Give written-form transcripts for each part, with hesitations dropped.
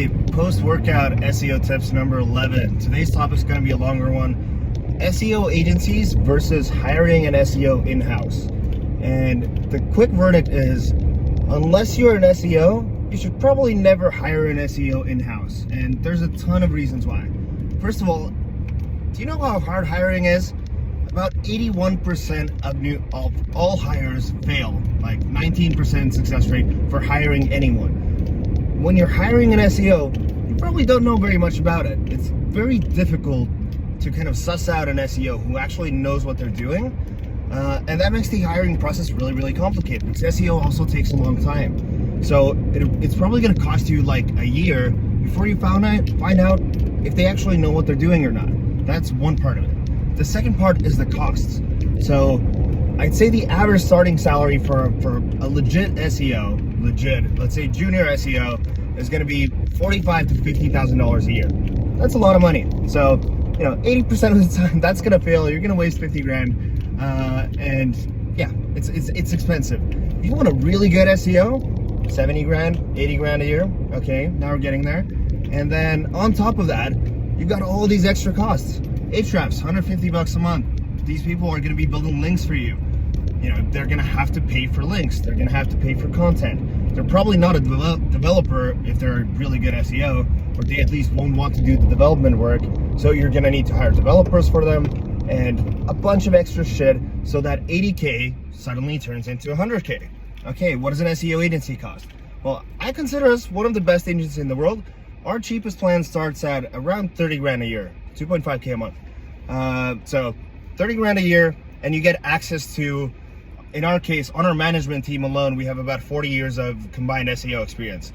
Hey, post-workout SEO tips number 11. Today's topic is going to be a longer one. SEO agencies versus hiring an SEO in-house. And the quick verdict is, unless you're an SEO, you should probably never hire an SEO in-house. And there's a ton of reasons why. First of all, do you know how hard hiring is? About 81% of all hires fail, like 19% success rate for hiring anyone. When you're hiring an SEO, you probably don't know very much about it. It's very difficult to kind of suss out an SEO who actually knows what they're doing. And that makes the hiring process really, really complicated because SEO also takes a long time. So it's probably going to cost you like a year before you find out if they actually know what they're doing or not. That's one part of it. The second part is the costs. So I'd say the average starting salary for a legit SEO, let's say junior SEO, is going to be $45,000 to $50,000 a year. That's a lot of money. So 80% of the time that's going to fail. You're going to waste 50 grand, and yeah, it's expensive. If you want a really good SEO, 70 grand, 80 grand a year. Okay, now we're getting there. And then on top of that, you've got all these extra costs. Ahrefs, $150 a month. These people are going to be building links for you. They're going to have to pay for links. They're going to have to pay for content. They're probably not a developer if they're a really good SEO, or they at least won't want to do the development work. So you're going to need to hire developers for them and a bunch of extra shit so that 80K suddenly turns into 100K. Okay, what does an SEO agency cost? Well, I consider us one of the best agencies in the world. Our cheapest plan starts at around 30 grand a year, 2.5K a month. So 30 grand a year, and you get access to, in our case, on our management team alone, we have about 40 years of combined SEO experience.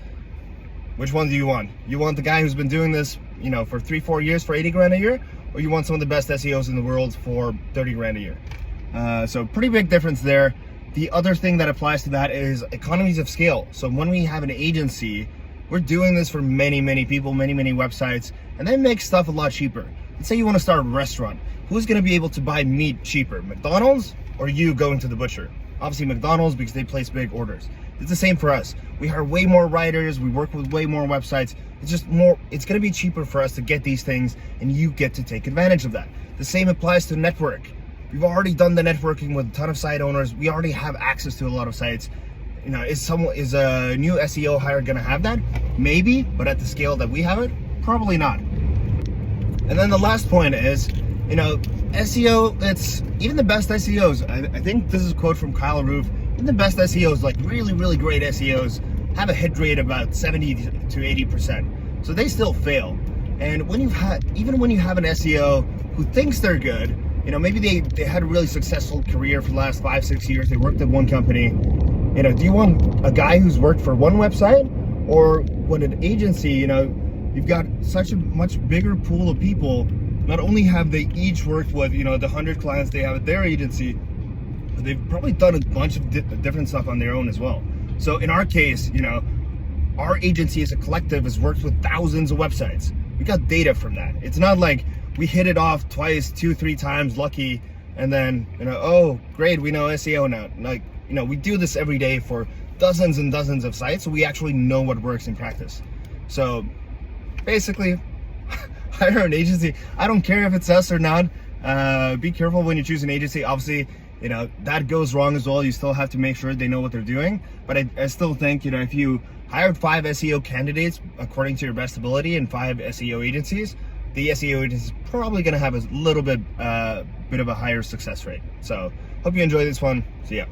Which one do you want? You want the guy who's been doing this, for 3-4 years for 80 grand a year, or you want some of the best SEOs in the world for 30 grand a year? So pretty big difference there. The other thing that applies to that is economies of scale. So when we have an agency, we're doing this for many, many people, many, many websites, and that makes stuff a lot cheaper. Let's say you want to start a restaurant. Who's going to be able to buy meat cheaper, McDonald's or you going to the butcher? Obviously McDonald's, because they place big orders. It's the same for us. We hire way more writers, we work with way more websites. It's going to be cheaper for us to get these things, and you get to take advantage of that. The same applies to network. We've already done the networking with a ton of site owners. We already have access to a lot of sites. Is a new SEO hire going to have that? Maybe, but at the scale that we have it, probably not. And then the last point is, SEO, it's even the best SEOs. I think this is a quote from Kyle Roof. Even the best SEOs, like really, really great SEOs, have a hit rate about 70 to 80%. So they still fail. And even when you have an SEO who thinks they're good, maybe they had a really successful career for the last 5-6 years. They worked at one company. Do you want a guy who's worked for one website, or when an agency, you've got such a much bigger pool of people. Not only have they each worked with, the 100 clients they have at their agency, but they've probably done a bunch of different stuff on their own as well. So in our case, our agency as a collective has worked with thousands of websites. We got data from that. It's not like we hit it off twice, 2-3 times, lucky, and then, oh, great, we know SEO now. Like, we do this every day for dozens and dozens of sites, so we actually know what works in practice. So basically, hire an agency. I don't care if it's us or not. Be careful when you choose an agency. Obviously, that goes wrong as well. You still have to make sure they know what they're doing. But I still think, if you hired 5 SEO candidates according to your best ability and 5 SEO agencies, the SEO agency is probably going to have a little bit of a higher success rate. So hope you enjoy this one. See ya.